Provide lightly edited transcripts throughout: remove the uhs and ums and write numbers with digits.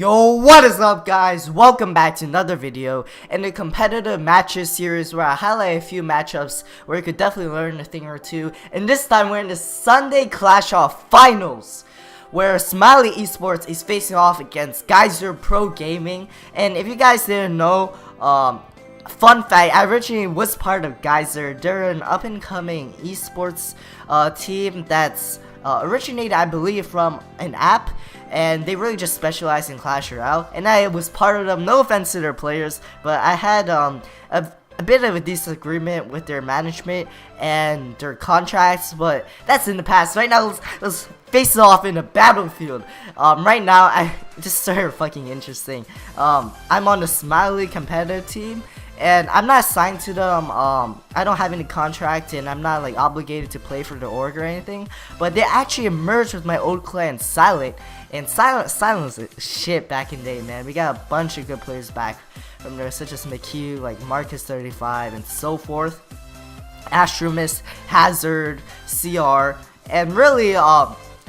Yo, what is up guys? Welcome back to another video in the competitive matches series where I highlight a few matchups where you could definitely learn a thing or two. And this time we're in the Sunday Clash Royale finals where Smiley eSports is facing off against Gizer Pro Gaming. And if you guys didn't know, fun fact, I originally was part of Gizer. They're an up and coming eSports team that's originated, I believe, from an app, and they really just specialize in Clash Royale, and I was part of them. No offense to their players, but I had a bit of a disagreement with their management and their contracts, but that's in the past. Right now, let's face it off in the battlefield. Right now, I just started fucking interesting. I'm on the Smiley competitive team, and I'm not signed to them. I don't have any contract, and I'm not like obligated to play for the org or anything. But they actually merged with my old clan, Silent, and Silent was shit back in the day, man. We got a bunch of good players back from there, such as McHugh, like Marcus 35, and so forth. Astrumus, Hazard, CR, and really,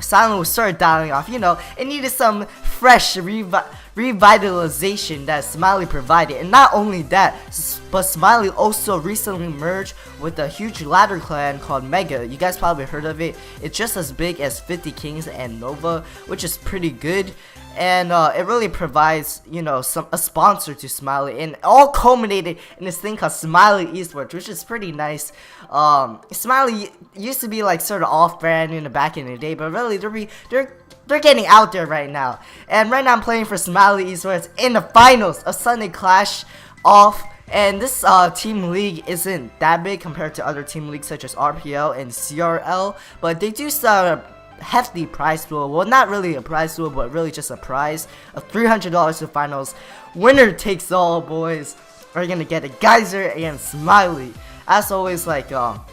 Silent was started dying off. You know, it needed some fresh revitalization that Smiley provided. And not only that, but Smiley also recently merged with a huge ladder clan called Mega. You guys probably heard of it. It's just as big as 50 Kings and Nova, which is pretty good. And it really provides, you know, a sponsor to Smiley, and all culminated in this thing called Smiley eSports, which is pretty nice. Smiley used to be like sort of off-brand in the back in the day, but really they're getting out there right now. And right now I'm playing for Smiley eSports in the finals of Sunday Clash off. And this team league isn't that big compared to other team leagues such as RPL and CRL, but they do start a hefty prize pool. Well, not really a prize pool, but really just a prize of $300 to finals. Winner takes all, boys. We're gonna get a Gizer and Smiley. As always, like all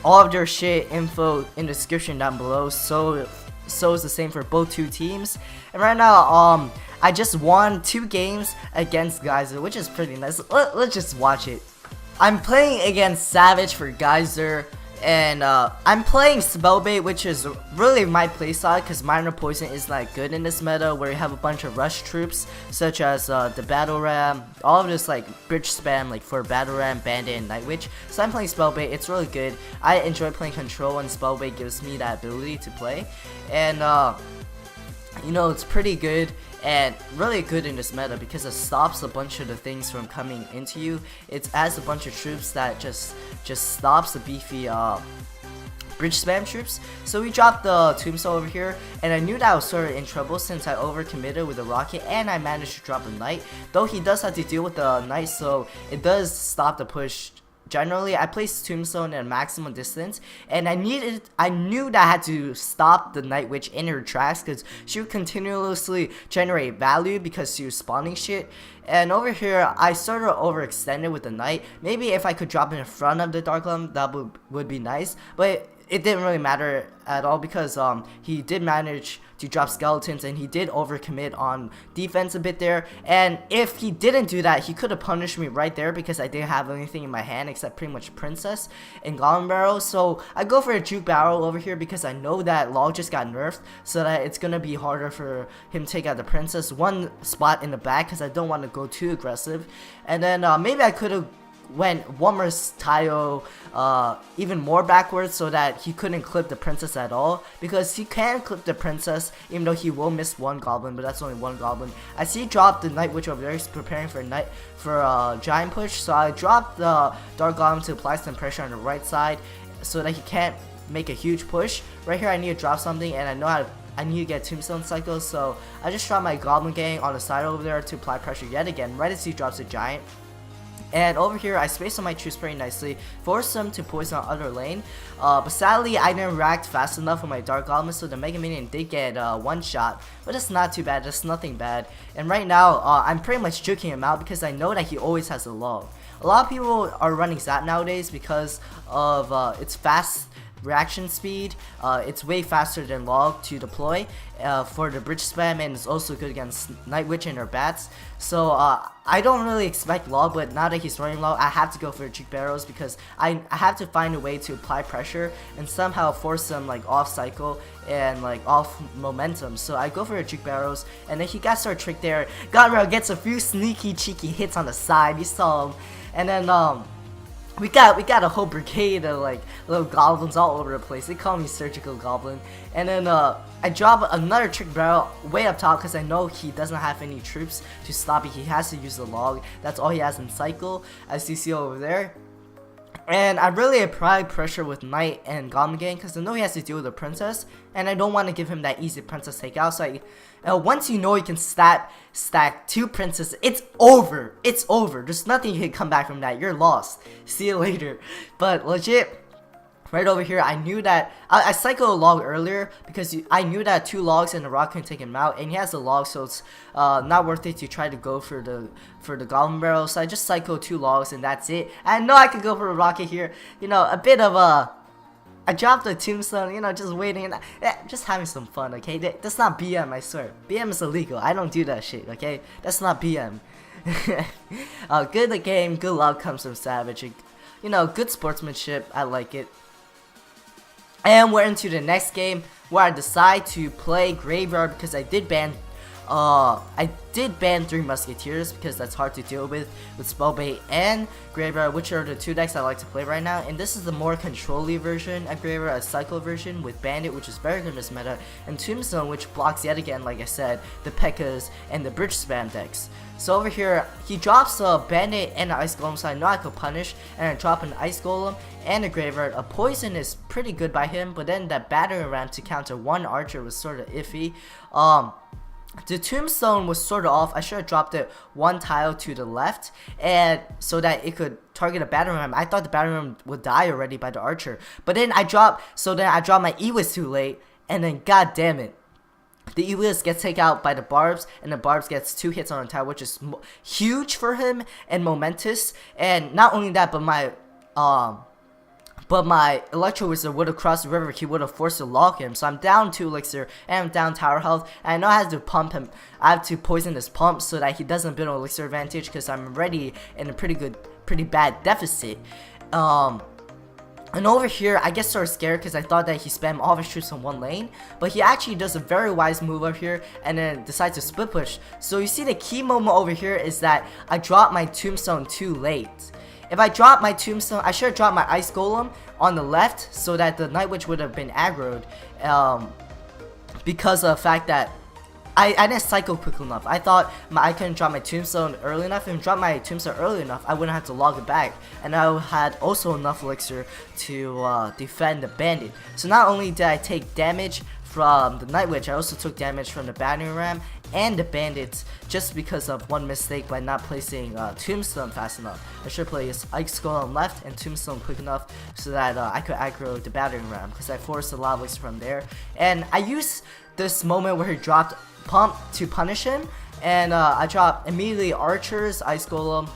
of their shit info in the description down below. So is the same for both two teams. And right now, I just won 2 games against Gizer, which is pretty nice. Let's just watch it. I'm playing against Savage for Gizer, and I'm playing Spellbait, which is really my playstyle because Minor Poison is like good in this meta where you have a bunch of rush troops such as the Battle Ram, all of this like bridge spam like for Battle Ram, Bandit, and Night Witch. So I'm playing Spellbait. It's really good. I enjoy playing Control, and Spellbait gives me that ability to play, and you know, it's pretty good and really good in this meta because it stops a bunch of the things from coming into you. It adds a bunch of troops that just stops the beefy bridge spam troops. So we dropped the Tombstone over here, and I knew that I was sort of in trouble since I overcommitted with the rocket, and I managed to drop a knight. Though he does have to deal with the knight, so it does stop the push. Generally, I placed Tombstone at a maximum distance, and I knew that I had to stop the Night Witch in her tracks because she would continuously generate value because she was spawning shit. And over here, I sort of overextended with the Knight. Maybe if I could drop in front of the Dark Golem, that would be nice, but it didn't really matter at all because he did manage to drop skeletons, and he did overcommit on defense a bit there. And if he didn't do that, he could have punished me right there because I didn't have anything in my hand except pretty much Princess and Golem Barrel. So I go for a Juke Barrel over here because I know that Log just got nerfed, so that it's gonna be harder for him to take out the Princess one spot in the back because I don't want to go too aggressive. And then maybe I could have went one more tile even more backwards so that he couldn't clip the Princess at all, because he can clip the Princess even though he will miss one goblin, but that's only one goblin. I see he dropped the Night Witch over there. He's preparing for a giant push, so I dropped the Dark Golem to apply some pressure on the right side so that he can't make a huge push. Right here I need to drop something, and I know I need to get Tombstone cycles, so I just dropped my Goblin Gang on the side over there to apply pressure yet again right as he drops a giant. And over here, I spaced on my troops pretty nicely, forced them to poison on other lane. But sadly, I didn't react fast enough with my Dark Goblin, so the Mega Minion did get one shot. But it's not too bad, it's nothing bad. And right now, I'm pretty much juking him out because I know that he always has a log. A lot of people are running Zap nowadays because of its fast reaction speed. It's way faster than Log to deploy for the bridge spam, and it's also good against Night Witch and her bats. So I don't really expect Log, but now that he's running Log, I have to go for Chick Barrows because I have to find a way to apply pressure and somehow force him like off cycle and like off momentum. So I go for a Chick Barrows, and then he got started trick there. Godreal gets a few sneaky cheeky hits on the side. You saw him, and then we got a whole brigade of like little goblins all over the place. They call me Surgical Goblin. And then I drop another Trick Barrel way up top because I know he doesn't have any troops to stop it. He has to use the Log. That's all he has in cycle, as you see over there. And I really apply pressure with Knight and Goblin Gang because I know he has to deal with the princess, and I don't want to give him that easy princess takeout. So once you know you can stack 2 princesses, it's over. It's over. There's nothing you can come back from that. You're lost. See you later. But legit, right over here, I knew that I cycled a Log earlier because I knew that 2 Logs and a rock can take him out, and he has a Log, so it's not worth it to try to go for the Goblin Barrel. So I just cycled 2 Logs and that's it. I know I could go for a rocket here. You know, a bit of I dropped a tombstone, you know, just waiting and just having some fun, okay? That's not BM, I swear. BM is illegal. I don't do that shit, okay? That's not BM. Good the game, good luck comes from Savage. You know, good sportsmanship. I like it. And we're into the next game where I decide to play Graveyard because I did ban 3 Musketeers because that's hard to deal with Spellbait and Graveyard, which are the 2 decks I like to play right now. And this is the more control-y version of Graveyard, a cycle version with Bandit, which is very good in this meta, and Tombstone, which blocks yet again, like I said, the P.E.K.K.A.s and the bridge spam decks. So over here, he drops a Bandit and an Ice Golem, so I know I could punish, and I drop an Ice Golem and a Graveyard. A Poison is pretty good by him, but then that Battering Ram to counter 1 Archer was sort of iffy. The Tombstone was sort of off. I should have dropped it 1 tile to the left, and so that it could target a Battering Ram. I thought the Battering Ram would die already by the Archer, but then I dropped my Ewis too late, and then god damn it, the Ewis gets taken out by the Barbs, and the Barbs gets 2 hits on the tile, which is huge for him and momentous. And not only that, but my Electro Wizard would have crossed the river. He would have forced to lock him. So I'm down 2 elixir and I'm down tower health. And I know I have to pump him. I have to poison his pump so that he doesn't build an elixir advantage because I'm already in a pretty bad deficit. And over here, I get sort of scared because I thought that he spammed all of his troops on 1 lane. But he actually does a very wise move up here and then decides to split push. So you see the key moment over here is that I dropped my Tombstone too late. If I dropped my Tombstone, I should have dropped my Ice Golem on the left so that the Night Witch would have been aggroed because of the fact that I didn't cycle quick enough. I thought I couldn't drop my Tombstone early enough. If I dropped my Tombstone early enough, I wouldn't have to log it back. And I had also enough elixir to defend the Bandit. So not only did I take damage from the Night Witch, I also took damage from the Battering Ram and the Bandits just because of 1 mistake by not placing Tombstone fast enough. I should place Ice Golem left and Tombstone quick enough so that I could aggro the Battering Ram because I forced a lot of elixir from there. And I used this moment where he dropped Pump to punish him, and I dropped immediately Archers, Ice Golem,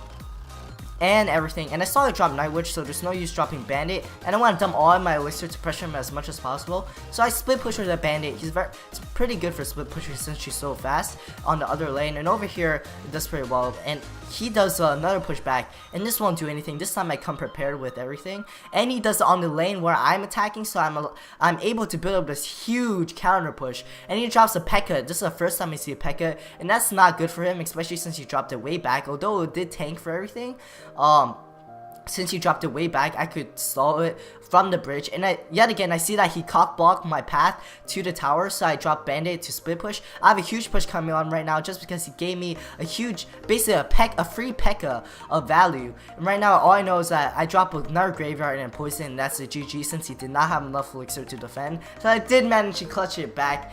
and everything. And I saw it drop Night Witch, so there's no use dropping Bandit. And I want to dump all of my elixir to pressure him as much as possible. So I split push with that Bandit. It's pretty good for split pusher since she's so fast on the other lane. And over here, it does pretty well. And he does another pushback, and this won't do anything. This time I come prepared with everything. And he does it on the lane where I'm attacking, so I'm able to build up this huge counter push. And he drops a P.E.K.K.A. This is the first time I see a P.E.K.K.A. and that's not good for him, especially since he dropped it way back. Although it did tank for everything, since he dropped it way back, I could stall it from the bridge. And yet again, I see that he cock blocked my path to the tower, so I dropped Bandit to split push. I have a huge push coming on right now just because he gave me a huge, basically a free P.E.K.K.A. of value. And right now, all I know is that I dropped another Graveyard and Poison, and that's a GG since he did not have enough elixir to defend. So I did manage to clutch it back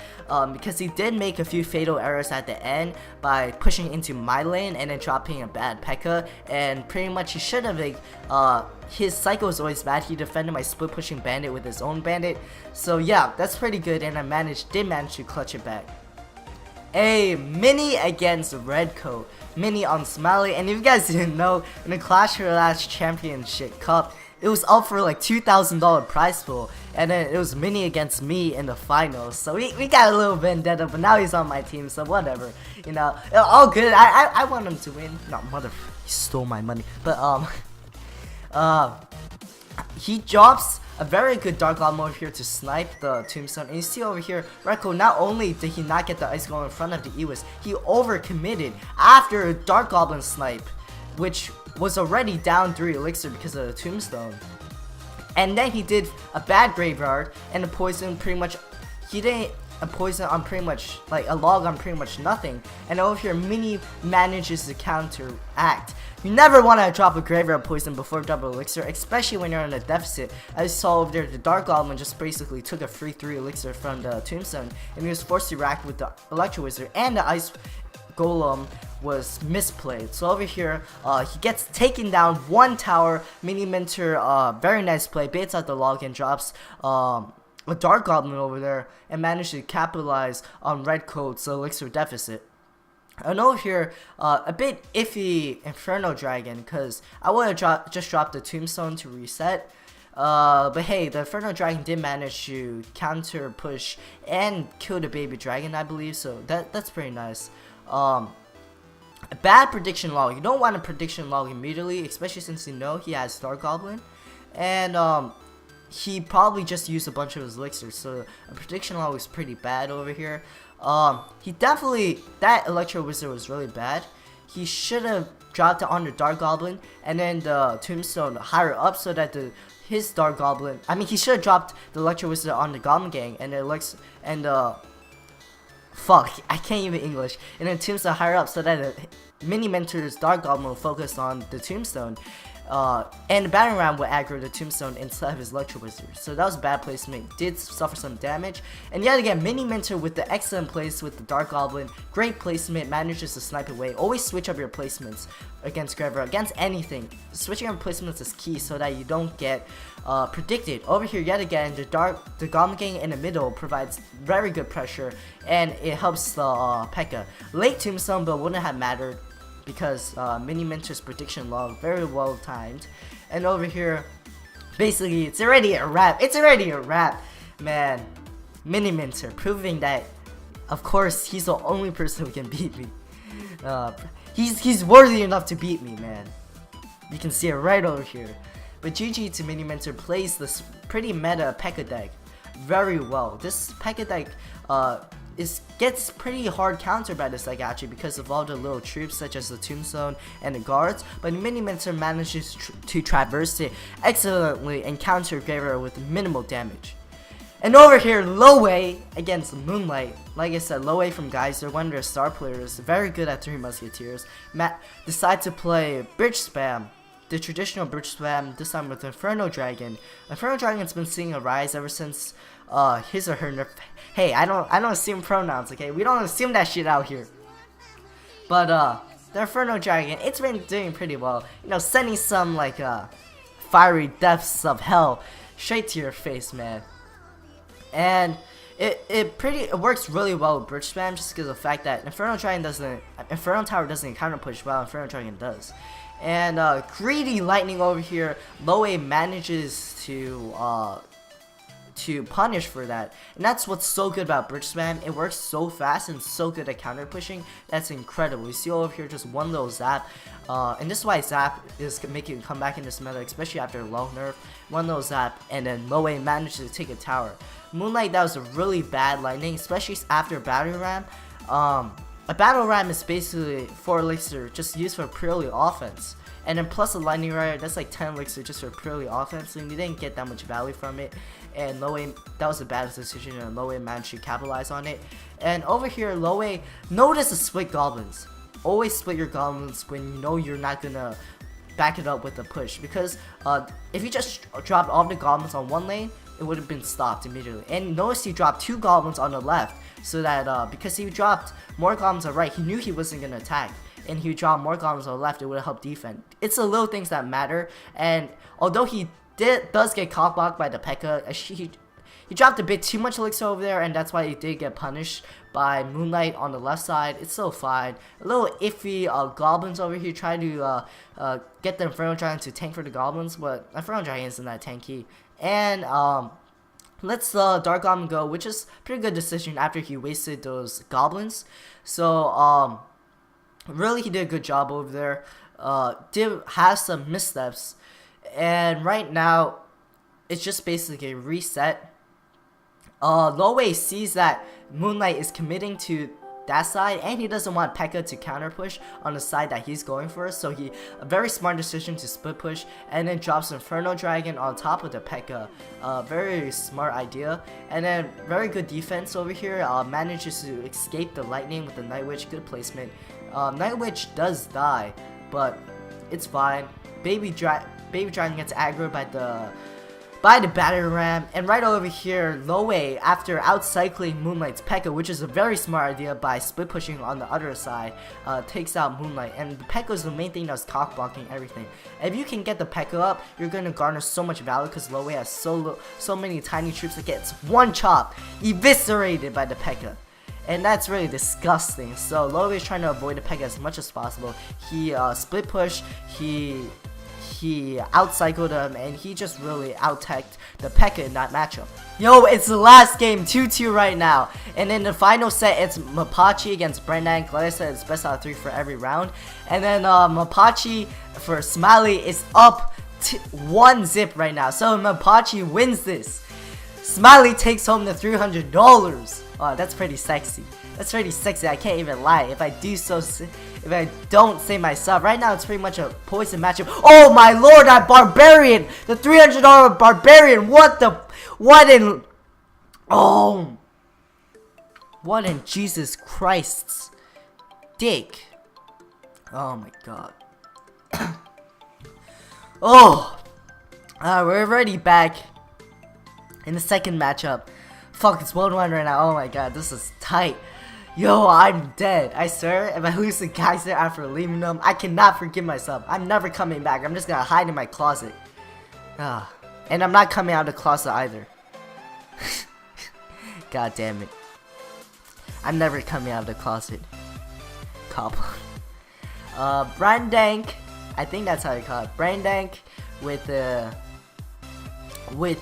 because he did make a few fatal errors at the end by pushing into my lane and then dropping a bad P.E.K.K.A. And pretty much he should have his cycle is always bad. He defended my split pushing Bandit with his own Bandit. So yeah, that's pretty good, and I did manage to clutch it back. A mini against Redcoat. Mini on Smiley, and if you guys didn't know, in the Clash Royale Championship Cup, it was up for like $2,000 prize pool, and then it was Mini against me in the finals. So we got a little vendetta, but now he's on my team, so whatever. You know, all good. I want him to win. No, mother, he stole my money. But he drops a very good Dark Goblin over here to snipe the Tombstone. And you see over here, Redcoat, not only did he not get the Ice Golem in front of the Ewis, he overcommitted after a Dark Goblin snipe, which was already down 3 elixir because of the Tombstone. And then he did a bad Graveyard and a poison pretty much, he didn't a poison on pretty much, like a log on pretty much nothing. And over here, Mini manages to counteract. You never want to drop a Graveyard poison before double elixir, especially when you're in a deficit. As you saw over there, the Dark Goblin just basically took a free 3 elixir from the Tombstone, and he was forced to react with the Electro Wizard, and the Ice Golem was misplayed. So over here, he gets taken down 1 tower. Mini Minter, very nice play, baits out the log and drops a Dark Goblin over there, and managed to capitalize on Redcoat's elixir deficit. And over here, a bit iffy Inferno Dragon, because I would have just dropped the Tombstone to reset. But hey, the Inferno Dragon did manage to counter push and kill the baby dragon, I believe, so that's pretty nice. A bad prediction log. You don't want a prediction log immediately, especially since you know he has Dark Goblin. And he probably just used a bunch of his elixirs, so a prediction log was pretty bad over here. He definitely, that Electro Wizard was really bad. He should have dropped it on the Dark Goblin and then the Tombstone higher up so that his Dark Goblin, I mean, he should have dropped the Electro Wizard on the Goblin Gang and fuck, I can't even English, and then Tombstone higher up so that the Mini Mentor's Dark Goblin will focus on the Tombstone. And the Battering Ram would aggro the Tombstone instead of his Electro Wizard. So that was bad placement. Did suffer some damage. And yet again, Mini Mentor with the excellent place with the Dark Goblin. Great placement. Manages to snipe away. Always switch up your placements against Graveyard. Against anything. Switching your placements is key so that you don't get predicted. Over here yet again, the Goblin Gang in the middle provides very good pressure. And it helps the P.E.K.K.A. Late Tombstone but wouldn't have mattered, because Mini Mentor's prediction log very well timed. And over here, basically, it's already a wrap. It's already a wrap, man. Mini Mentor proving that, of course, he's the only person who can beat me. He's worthy enough to beat me, man. You can see it right over here. But GG to Mini Mentor plays this pretty meta P.E.K.K.A. deck very well. This P.E.K.K.A. deck gets pretty hard countered by this deck actually because of all the little troops such as the Tombstone and the guards, but Mini Mentor manages to traverse it excellently and counter Graveyard with minimal damage. And over here, Lowe against Moonlight. Like I said, Lowe from Gizer, one of their star players, very good at 3 Musketeers. Decide to play Bridge Spam. The traditional bridge spam, this time with Inferno Dragon. Inferno Dragon's been seeing a rise ever since his or her nerf. Hey, I don't assume pronouns, okay? We don't assume that shit out here. But the Inferno Dragon, it's been doing pretty well. You know, sending some like fiery depths of hell straight to your face, man. And it works really well with bridge spam just because of the fact that Inferno Tower doesn't counter push well, Inferno Dragon does. And greedy lightning over here, Lowe manages to punish for that, and that's what's so good about bridge spam. It works so fast and so good at counter pushing. That's incredible. You see over here just one little zap, and this is why zap is making a comeback in this meta, especially after a low nerf. One little zap, and then Lowe manages to take a tower. Moonlight, that was a really bad lightning, especially after Battle Ram. A Battle Ram is basically 4 elixir just used for purely offense. And then plus a Lightning Rider, that's like 10 elixir just for purely offense, and you didn't get that much value from it. And Lowe, that was a bad decision, and Lowe managed to capitalize on it. And over here, Lowe, notice the split goblins. Always split your goblins when you know you're not gonna back it up with a push, because if you just dropped all the goblins on one lane, it would have been stopped immediately. And notice he dropped 2 goblins on the left, so that because he dropped more goblins on the right, he knew he wasn't gonna attack, and he dropped more goblins on the left, it would have helped defend. It's the little things that matter. And although he does get cockblocked by the P.E.K.K.A, He dropped a bit too much elixir over there, and that's why he did get punished by Moonlight on the left side. It's still fine. A little iffy goblins over here trying to get the Inferno Dragon to tank for the goblins, but Inferno Dragon isn't that tanky. And let's Dark Goblin go, which is a pretty good decision after he wasted those goblins. So really he did a good job over there. Did have some missteps, and right now it's just basically a reset. Lowe sees that Moonlight is committing to that side, and he doesn't want P.E.K.K.A to counter push on the side that he's going for, so a very smart decision to split push, and then drops Inferno Dragon on top of the P.E.K.K.A. Very smart idea, and then very good defense over here. Manages to escape the lightning with the Night Witch. Good placement. Night Witch does die, but it's fine. Baby Dragon gets aggroed by the battering ram, and right over here, Lowe, after outcycling Moonlight's P.E.K.K.A, which is a very smart idea by split pushing on the other side, takes out Moonlight, and the P.E.K.K.A is the main thing that's cock blocking everything. If you can get the P.E.K.K.A up, you're gonna garner so much value because Lowe has so many tiny troops that gets one chop eviscerated by the P.E.K.K.A. And that's really disgusting. So Lowe is trying to avoid the P.E.K.K.A as much as possible. He split pushed, he outcycled him, and he just really out-teched the P.E.K.K.A in that matchup. Yo, it's the last game, 2-2 right now. And in the final set, it's Mapache against Brendank. Like I said, it's best out of 3 for every round. And then Mapache for Smiley is up 1 zip right now. So Mapache wins this. Smiley takes home the $300. Oh, that's pretty sexy. That's pretty sexy. I can't even lie. If I don't say myself, right now it's pretty much a poison matchup. Oh my lord, that barbarian, the $300 barbarian. What in Jesus Christ's dick? Oh my god. We're already back in the second matchup. Fuck, it's 1-1 right now. Oh my god, this is tight. Yo, I'm dead. I swear, if I lose to Gizer after leaving them, I cannot forgive myself. I'm never coming back. I'm just gonna hide in my closet. And I'm not coming out of the closet either. God damn it. I'm never coming out of the closet. Cop. Brendank, I think that's how you call it. Brendank with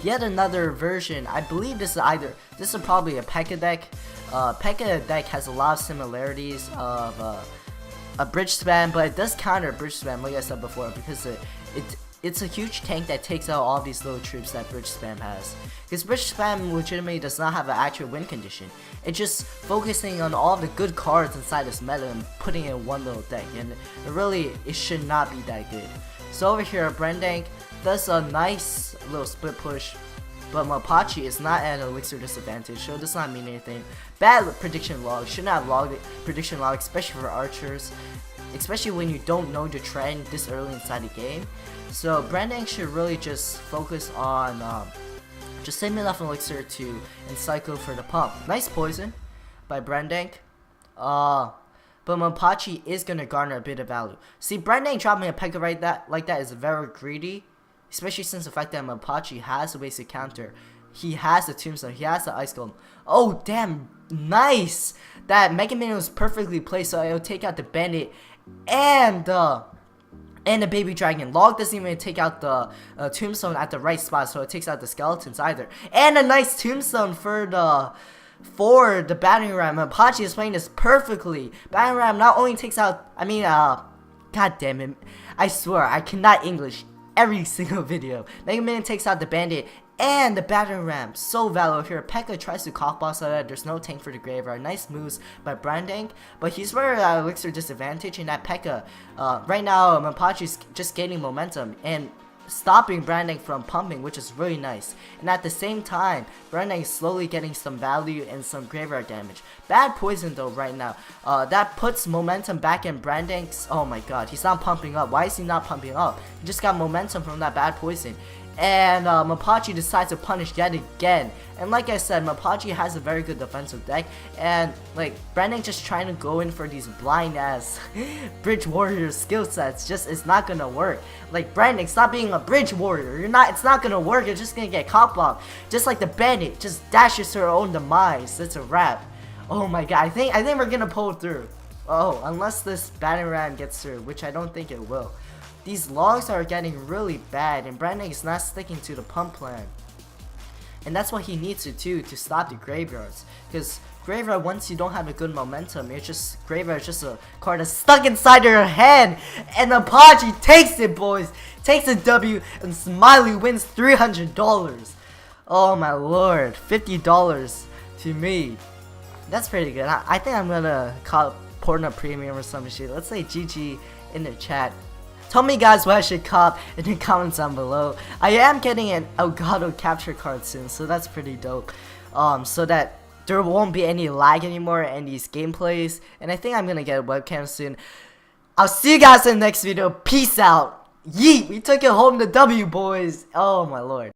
yet another version. I believe this is probably a P.E.K.K.A deck. P.E.K.K.A deck has a lot of similarities of a bridge spam, but it does counter bridge spam, like I said before, because it's a huge tank that takes out all these little troops that bridge spam has. Because bridge spam legitimately does not have an actual win condition. It's just focusing on all the good cards inside this meta and putting it in one little deck, and it should not be that good. So over here, Brendank does a nice little split push, but Mapache is not at an elixir disadvantage, so it does not mean anything. Bad prediction log, should not have logged prediction log, especially for archers, especially when you don't know the trend this early inside the game. So Brendank should really just focus on just saving enough elixir to encycle for the pump. Nice poison by Brendank. But Mapache is gonna garner a bit of value. See, Brendank dropping a P.E.K.K.A like that is very greedy, especially since the fact that Mapache has a basic counter. He has the Tombstone, he has the Ice Golem. Oh damn, nice! That Mega Man was perfectly placed, so it'll take out the Bandit and the Baby Dragon. Log doesn't even take out the Tombstone at the right spot, so it takes out the Skeletons either. And a nice Tombstone for the battering ram. Mapache is playing this perfectly. Battering ram not only takes out, god damn it, I swear I cannot English every single video. Mega Man takes out the Bandit and the battering ram. So valuable here. P.E.K.K.A tries to cock boss that. There's no tank for the graveyard. Nice moves by Brendank, but he's very elixir disadvantage in that P.E.K.K.A. Right now, Mapache's just gaining momentum and stopping Brendank from pumping, which is really nice. And at the same time, Brendank is slowly getting some value and some graveyard damage. Bad poison though right now. That puts momentum back in Brendank's. Oh my god, he's not pumping up. Why is he not pumping up? He just got momentum from that bad poison. and Mapachi decides to punish yet again. And like I said, Mapachi has a very good defensive deck, and like Brandon just trying to go in for these blind ass bridge warrior skill sets, just it's not gonna work. Like Brandon, stop being a bridge warrior. It's not gonna work. You're just gonna get cop blocked. Just like the bandit, just dashes to her own demise. It's a wrap. Oh my god, I think we're gonna pull through. Oh, unless this battering ram gets through, which I don't think it will. These logs are getting really bad, and Brandon is not sticking to the pump plan. And that's what he needs to do to stop the graveyards. Because graveyard, once you don't have a good momentum, graveyard is just a card that's stuck inside your hand. And Apache takes it, boys. Takes a W, and Smiley wins $300. Oh my lord, $50 to me. That's pretty good. I think I'm gonna call Portna Premium or some shit. Let's say GG in the chat. Tell me guys what I should cop in the comments down below. I am getting an Elgato capture card soon, so that's pretty dope. So that there won't be any lag anymore in these gameplays. And I think I'm gonna get a webcam soon. I'll see you guys in the next video. Peace out. Yeet! We took it home, the W, boys. Oh my lord.